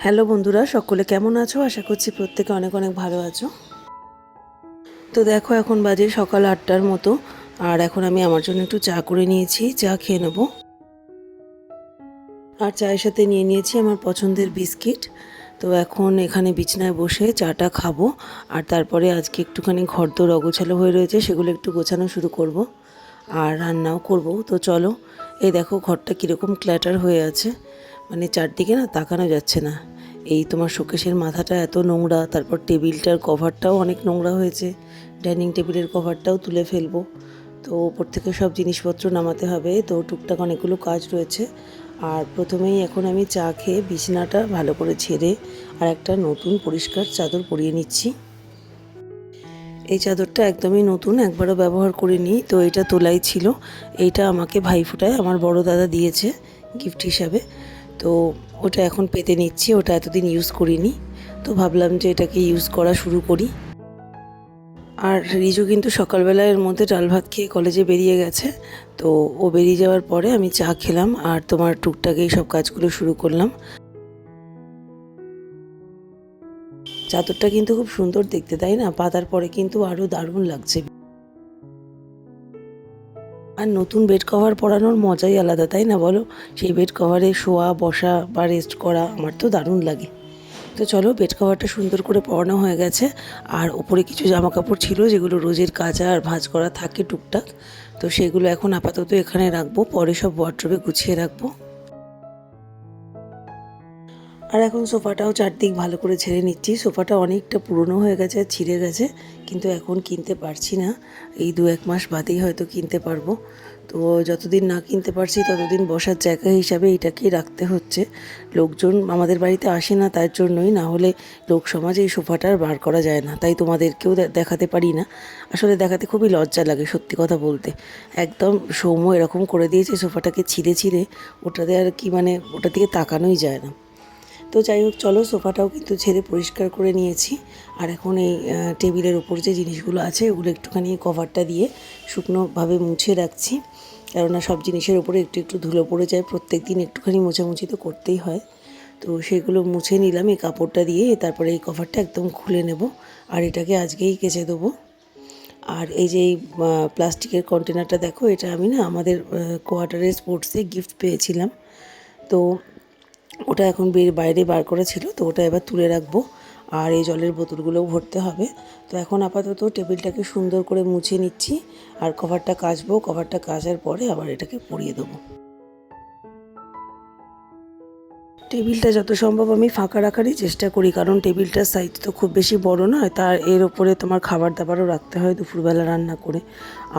Hello বন্ধুরা, সকলে কেমন আছো? আশা করছি প্রত্যেকে অনেক অনেক ভালো আছো। তো দেখো, এখন বাজে সকাল 8টার মতো। আর এখন আমি আমার জন্য একটু চা করে নিয়েছি, চা খেয়ে নেবো। আর চায়ের সাথে নিয়ে নিয়েছি আমার পছন্দের বিস্কিট। তো এখন এখানে বিছানায় বসে চাটা খাবো। আর তারপরে আজকে একটুখানি ঘরদোর অগোছালো হয়ে রয়েছে, সেগুলো একটু গোছানো শুরু করব। আর রান্নাও করব। তো চলো, এই দেখো ঘরটা কীরকম ক্ল্যাটার হয়ে আছে, মানে চারদিকে না তাকানো যাচ্ছে না। এই তোমার শোকেসের মাথাটা এত নোংরা, তারপর টেবিলটার কভারটাও অনেক নোংরা হয়েছে, ডাইনিং টেবিলের কভারটাও তুলে ফেলবো। তো ওপর থেকে সব জিনিসপত্র নামাতে হবে, তো টুকটাক অনেকগুলো কাজ রয়েছে। আর প্রথমেই এখন আমি চা খেয়ে বিছানাটা ভালো করে ঝেড়ে আর একটা নতুন পরিষ্কার চাদর পরিয়ে নিচ্ছি। এই চাদরটা একদমই নতুন, একবারও ব্যবহার করিনি। তো এটা তোলাই ছিল, এইটা আমাকে ভাইফোঁটায় আমার বড় দাদা দিয়েছে গিফট হিসাবে। তো ওটা এখন পেতে নিচ্ছি, ওটা এতদিন ইউজ করিনি। তো ভাবলাম যে এটাকে ইউজ করা শুরু করি। আর রিজু কিন্তু সকালবেলায় এর মধ্যে ডাল ভাত খেয়ে কলেজে বেরিয়ে গেছে। তো ও বেরিয়ে যাওয়ার পরে আমি চা খেলাম আর তোমার টুকটাক এই সব কাজগুলো শুরু করলাম। চাদরটা কিন্তু খুব সুন্দর দেখতে, তাই না? পাতার পরে কিন্তু আরও দারুণ লাগছে। আর নতুন বেড কভার পরানোর মজাই আলাদা, তাই না বলো? সেই বেড কভারে শোয়া, বসা বা রেস্ট করা আমার তো দারুণ লাগে। তো চলো, বেড কভারটা সুন্দর করে পরানো হয়ে গেছে। আর ওপরে কিছু জামা কাপড় ছিল যেগুলো রোজের কাচা আর ভাঁজ করা থাকে টুকটাক, তো সেগুলো এখন আপাতত এখানে রাখবো, পরে সব ওয়ার্ড্রোবে গুছিয়ে রাখবো। আর এখন সোফাটাও চারদিক ভালো করে ঝেড়ে নিচ্ছি। সোফাটা অনেকটা পুরনো হয়ে গেছে আর ছিঁড়ে গেছে, কিন্তু এখন কিনতে পারছি না। এই 2-1 মাস বাদেই হয়তো কিনতে পারবো। তো যতদিন না কিনতে পারছি ততদিন বসার জায়গা হিসাবে এটাকেই রাখতে হচ্ছে। লোকজন আমাদের বাড়িতে আসে না তার জন্যই, না হলে লোক সমাজে এই সোফাটা আর বার করা যায় না, তাই তোমাদেরকেও দেখাতে পারি না। আসলে দেখাতে খুবই লজ্জা লাগে, সত্যি কথা বলতে। একদম সৌম্য এরকম করে দিয়েছে সোফাটাকে ছিঁড়ে ছিঁড়ে, ওটাতে আর কি মানে ওটার দিকে তাকানোই যায় না। তো যাই হোক, চলো, সোফাটাও কিন্তু ঝেড়ে পরিষ্কার করে নিয়েছি। আর এখন এই টেবিলের ওপর যে জিনিসগুলো আছে ওগুলো একটুখানি কভারটা দিয়ে শুকনোভাবে মুছে রাখছি, কেননা সব জিনিসের ওপরে একটু একটু ধুলো পড়ে যায়, প্রত্যেক দিন একটুখানি মোছামুছি তো করতেই হয়। তো সেগুলো মুছে নিলাম এই কাপড়টা দিয়ে। তারপরে এই কভারটা একদম খুলে নেব আর এটাকে আজকেই কেচে দেবো। আর এই যে এই প্লাস্টিকের কন্টেনারটা দেখো, এটা আমি না আমাদের কোয়ার্টারের স্পোর্টসে গিফট পেয়েছিলাম। তো ওটা এখন বাইরে বার করা ছিল, তো ওটা এবার তুলে রাখবো। আর এই জলের বোতলগুলোও ভরতে হবে। তো এখন আপাতত টেবিলটাকে সুন্দর করে মুছে নিচ্ছি আর কভারটা কাচবো। কভারটা কাচার পরে আবার এটাকে পরিয়ে দেবো। টেবিলটা যত সম্ভব আমি ফাঁকা রাখারই চেষ্টা করি, কারণ টেবিলটার সাইজ তো খুব বেশি বড় নয়, তার এর ওপরে তোমার খাবার দাবারও রাখতে হয় দুপুরবেলা রান্না করে।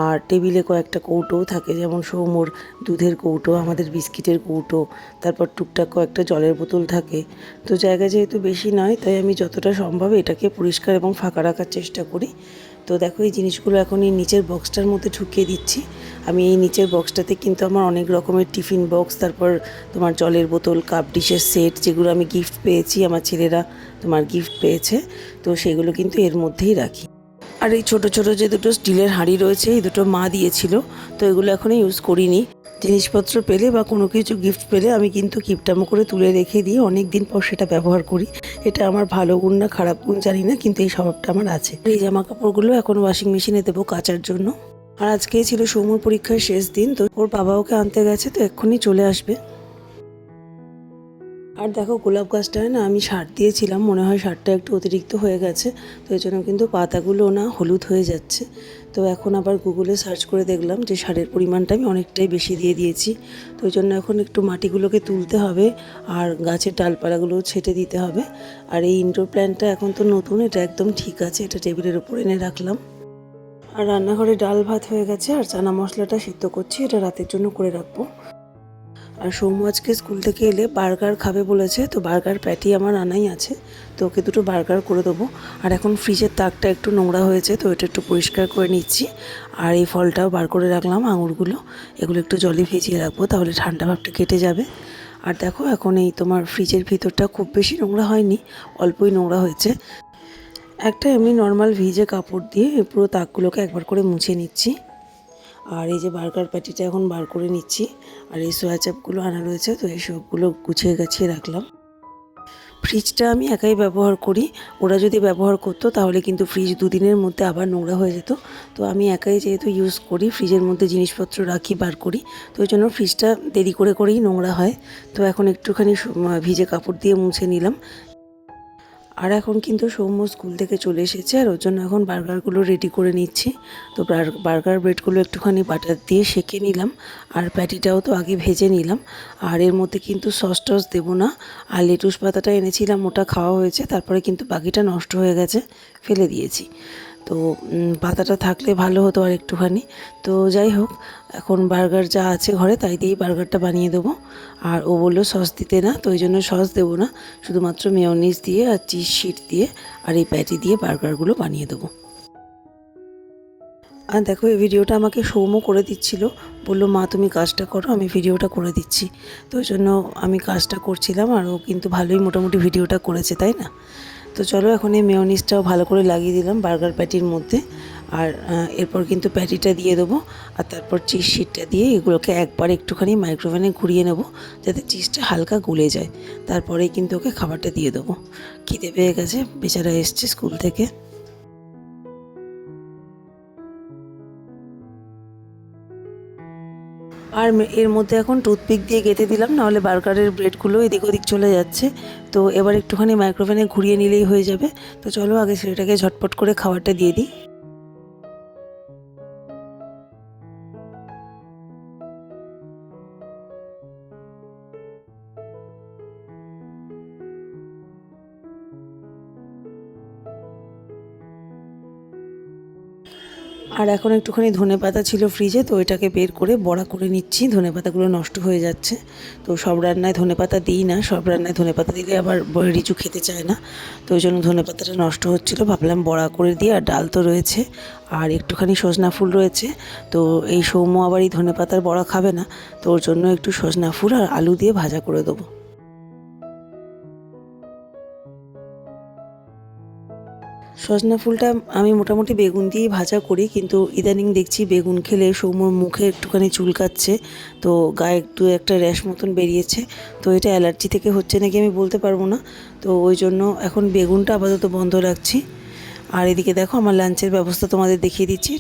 আর টেবিলে কয়েকটা কৌটোও থাকে, যেমন সৌমোর দুধের কৌটো, আমাদের বিস্কিটের কৌটো, তারপর টুকটাক কয়েকটা জলের বোতল থাকে। তো জায়গা যেহেতু বেশি নয়, তাই আমি যতটা সম্ভব এটাকে পরিষ্কার এবং ফাঁকা রাখার চেষ্টা করি। তো দেখো, এই জিনিসগুলো এখন এই নিচের বক্সটার মধ্যে ঢুকিয়ে দিচ্ছি। আমি এই নিচের বক্সটাতে কিন্তু আমার অনেক রকমের টিফিন বক্স, তারপর তোমার জলের বোতল, কাপ ডিশের সেট, যেগুলো আমি গিফট পেয়েছি, আমার ছেলেরা তোমার গিফট পেয়েছে, তো সেগুলো কিন্তু এর মধ্যেই রাখি। আর এই ছোট ছোট যে দুটো স্টিলের হাঁড়ি রয়েছে, এই দুটো মা দিয়েছিল, তো এগুলো এখনও ইউজ করিনি। জিনিসপত্র পেলে বা কোনো কিছু গিফট পেলে আমি কিন্তু কিপটামো করে তুলে রেখে দিয়ে অনেক দিন পর সেটা ব্যবহার করি। এটা আমার ভালো গুণ না খারাপ গুণ জানি না, কিন্তু এই স্বভাবটা আমার আছে। এই জামা কাপড়গুলো এখন ওয়াশিং মেশিনে দেবো কাচার জন্য। আর আজকেই ছিল সৌম্যর পরীক্ষার শেষ দিন, তো ওর বাবা ওকে আনতে গেছে, তো এক্ষুনি চলে আসবে। আর দেখো, গোলাপ গাছটায় না আমি সার দিয়েছিলাম, মনে হয় সারটা একটু অতিরিক্ত হয়ে গেছে, তো এই জন্য কিন্তু পাতাগুলো না হলুদ হয়ে যাচ্ছে। তো এখন আবার গুগলে সার্চ করে দেখলাম যে সারের পরিমাণটা আমি অনেকটাই বেশি দিয়ে দিয়েছি। তো ওই জন্য এখন একটু মাটিগুলোকে তুলতে হবে আর গাছের ডালপালাগুলোও ছেটে দিতে হবে। আর এই ইনডোর প্ল্যান্টটা এখন তো নতুন, এটা একদম ঠিক আছে, এটা টেবিলের ওপর এনে রাখলাম। আর রান্নাঘরে ডাল ভাত হয়ে গেছে আর চানা মশলাটা সিদ্ধ করছি, এটা রাতের জন্য করে রাখবো। আর সৌম্য আজকে স্কুল থেকে এলে বার্গার খাবে বলেছে, তো বার্গার প্যাটি আমার আনাই আছে, তো ওকে দুটো বার্গার করে দেবো। আর এখন ফ্রিজের তাকটা একটু নোংরা হয়েছে, তো এটা একটু পরিষ্কার করে নিচ্ছি। আর এই ফলটাও বার করে রাখলাম, আঙুরগুলো, এগুলো একটু জলে ভিজিয়ে রাখবো, তাহলে ঠান্ডা ভাবটা কেটে যাবে। আর দেখো, এখন এই তোমার ফ্রিজের ভিতরটা খুব বেশি নোংরা হয়নি, অল্পই নোংরা হয়েছে। একটা এমনি নর্মাল ভিজে কাপড় দিয়ে পুরো তাকগুলোকে একবার করে মুছে নিচ্ছি। আর এই যে বার্গার প্যাটিটা এখন বার করে নিচ্ছি। আর এই সোয়া চাপগুলো আনা রয়েছে, তো এই সবগুলো গুছিয়ে গাছিয়ে রাখলাম। ফ্রিজটা আমি একাই ব্যবহার করি, ওরা যদি ব্যবহার করতো তাহলে কিন্তু ফ্রিজ 2 দিনের মধ্যে আবার নোংরা হয়ে যেত। তো আমি একাই যেহেতু ইউজ করি, ফ্রিজের মধ্যে জিনিসপত্র রাখি, বার করি, তো ওই জন্য ফ্রিজটা দেরি করে করেই নোংরা হয়। তো এখন একটুখানি ভিজে কাপড় দিয়ে মুছে নিলাম। আর এখন কিন্তু সৌম্য স্কুল থেকে চলে এসেছে, আর ওর জন্য এখন বার্গারগুলো রেডি করে নিচ্ছি। তো বার্গার ব্রেডগুলো একটুখানি বাটার দিয়ে সেঁকে নিলাম, আর প্যাটিটাও তো আগে ভেজে নিলাম। আর এর মধ্যে কিন্তু সস টস দেবো না। আর লেটুস পাতাটা এনেছিলাম, ওটা খাওয়া হয়েছে, তারপরে কিন্তু বাকিটা নষ্ট হয়ে গেছে, ফেলে দিয়েছি। তো পাতাটা থাকলে ভালো হতো আর একটুখানি। তো যাই হোক, এখন বার্গার যা আছে ঘরে তাই দিয়েই বার্গারটা বানিয়ে দেবো। আর ও বললো সস দিতে না, তো ওই জন্য সস দেবো না, শুধুমাত্র মেয়োনিজ দিয়ে আর চিজ শিট দিয়ে আর এই প্যাটি দিয়ে বার্গারগুলো বানিয়ে দেবো। আর দেখো, এই ভিডিওটা আমাকে সৌম্য করে দিচ্ছিল, বললো মা তুমি কাজটা করো, আমি ভিডিওটা করে দিচ্ছি। তো ওই জন্য আমি কাজটা করছিলাম, আর ও কিন্তু ভালোই মোটামুটি ভিডিওটা করেছে, তাই না? তো চলো, এখন এই মেয়োনিজটাও ভালো করে লাগিয়ে দিলাম বার্গার প্যাটির মধ্যে। আর এরপর কিন্তু প্যাটিটা দিয়ে দেবো, আর তারপর চিজ শিটটা দিয়ে এগুলোকে একবার একটুখানি মাইক্রোওভেনে ঘুরিয়ে নেবো, যাতে চিজটা হালকা গলে যায়। তারপরেই কিন্তু ওকে খাবারটা দিয়ে দেবো। খিদে পেয়ে গেছে, বেচারা এসছে স্কুল থেকে। আর এর মধ্যে এখন টুথপিক দিয়ে গেঁথে দিলাম, নাহলে বার্গারের ব্রেডগুলো এদিক ওদিক চলে যাচ্ছে। তো এবার একটুখানি মাইক্রোওভেনে ঘুরিয়ে নিলেই হয়ে যাবে। তো চলো, আগে ছেলেটাকে ঝটপট করে খাবারটা দিয়ে দিই। আর এখন একটুখানি ধনেপাতা ছিল ফ্রিজে, তো এটাকে বের করে বড়া করে নিচ্ছি। ধনেপাতাগুলো নষ্ট হয়ে যাচ্ছে, তো সব রান্নায় ধনেপাতা দিই না, সব রান্নায় ধনেপাতা দিলে আবার রিচু খেতে চায় না। তো ওই জন্য ধনেপাতাটা নষ্ট হচ্ছিলো, ভাবলাম বড়া করে দিই। আর ডাল তো রয়েছে, আর একটুখানি সজনা ফুল রয়েছে। তো এই সৌম্য আবার এই ধনেপাতার বড়া খাবে না, তো ওর জন্য একটু সজনা ফুল আর আলু দিয়ে ভাজা করে দেবো। সজনা ফুলটা আমি মোটামুটি বেগুন দিয়েই ভাজা করি, কিন্তু ইদানিং দেখছি বেগুন খেলে সৌম্যর মুখে একটুখানি চুলকাচ্ছে, তো গায়ে একটু একটা র্যাশ মতন বেরিয়েছে। তো এটা অ্যালার্জি থেকে হচ্ছে নাকি আমি বলতে পারবো না। তো ওই জন্য এখন বেগুনটা আপাতত বন্ধ রাখছি। আর এদিকে দেখো, আমার লাঞ্চের ব্যবস্থা তোমাদের দেখিয়ে দিচ্ছি।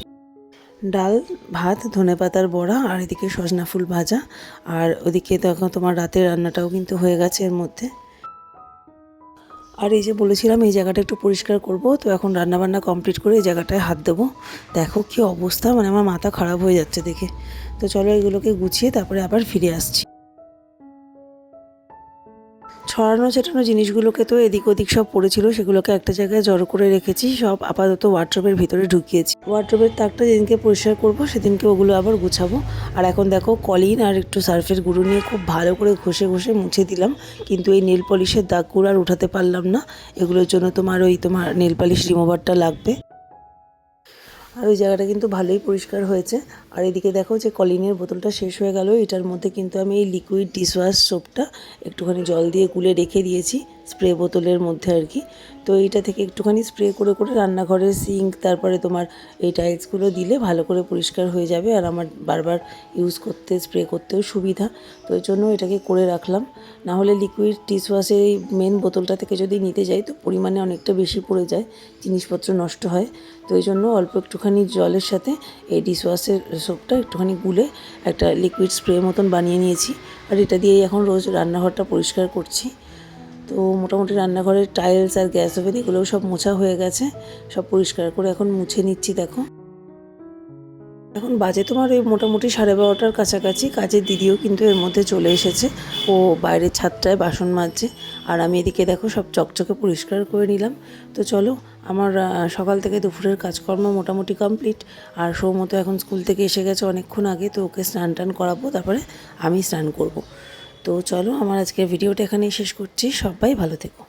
ডাল, ভাত, ধনেপাতার বড়া, আর এদিকে সজনা ফুল ভাজা। আর ওদিকে দেখো, তোমার রাতের রান্নাটাও কিন্তু হয়ে গেছে এর মধ্যে। আর এই যে বলেছিলাম এই জায়গাটা একটু পরিষ্কার করব, তো এখন রান্নাবান্না কমপ্লিট করে এই জায়গাটায় হাত দেবো। দেখো কী অবস্থা, মানে আমার মাথা খারাপ হয়ে যাচ্ছে দেখে। তো চলো, এগুলোকে গুছিয়ে তারপরে আবার ফিরে আসছি। ছড়ানো ছেটানো জিনিসগুলোকে তো এদিক ওদিক সব পড়েছিল, সেগুলোকে একটা জায়গায় জড়ো করে রেখেছি, সব আপাতত ওয়ার্ড্রোবের ভিতরে ঢুকিয়েছি। ওয়ার্ড্রোবের তাকটা যেদিনকে পরিষ্কার করবো সেদিনকে ওগুলো আবার গুছাবো। আর এখন দেখো, কলিন আর একটু সার্ফের গুঁড়ো নিয়ে খুব ভালো করে ঘষে ঘষে মুছে দিলাম, কিন্তু এই নেল পলিশের দাগগুলো আর উঠাতে পারলাম না। এগুলোর জন্য তোমার নেল পলিশ রিমুভারটা লাগবে। আর ওই জায়গাটা কিন্তু ভালোই পরিষ্কার হয়েছে। আর এদিকে দেখো, যে কলিনের বোতলটা শেষ হয়ে গেল, এটার মধ্যে কিন্তু আমি এই লিকুইড ডিশওয়াশ সোপটা একটুখানি জল দিয়ে গুলে রেখে দিয়েছি, স্প্রে বোতলের মধ্যে আর কি। তো এইটা থেকে একটুখানি স্প্রে করে করে রান্নাঘরের সিঙ্ক, তারপরে তোমার এই টাইলসগুলো দিলে ভালো করে পরিষ্কার হয়ে যাবে, আর আমার বারবার ইউজ করতে, স্প্রে করতেও সুবিধা। তো এই জন্য এটাকে করে রাখলাম। না হলে লিকুইড ডিশওয়াশের এই মেন বোতলটা থেকে যদি নিতে যাই, তো পরিমাণে অনেকটা বেশি পড়ে যায়, জিনিসপত্র নষ্ট হয়। তো এই জন্য অল্প একটুখানি জলের সাথে এই ডিশওয়াশের সোপটা একটুখানি গুলে একটা লিকুইড স্প্রে মতন বানিয়ে নিয়েছি। আর এটা দিয়েই এখন রোজ রান্নাঘরটা পরিষ্কার করছি। তো মোটামুটি রান্নাঘরের টাইলস আর গ্যাস ওভেন এগুলোও সব মোছা হয়ে গেছে, সব পরিষ্কার করে এখন মুছে নিচ্ছি। দেখো, এখন বাজে তোমার ওই মোটামুটি 12:30টার কাছাকাছি। কাজের দিদিও কিন্তু এর মধ্যে চলে এসেছে, ও বাইরের ছাদটায় বাসন মাজছে, আর আমি এদিকে দেখো সব চকচকে পরিষ্কার করে নিলাম। তো চলো, আমার সকাল থেকে দুপুরের কাজকর্ম মোটামুটি কমপ্লিট। আর সৌমতো এখন স্কুল থেকে এসে গেছে অনেকক্ষণ আগে, তো ওকে স্নান টান করাবো, তারপরে আমি স্নান করব। তো চলো, আমার আজকের ভিডিওটা এখানেই শেষ করছি। সবাই ভালো থেকো।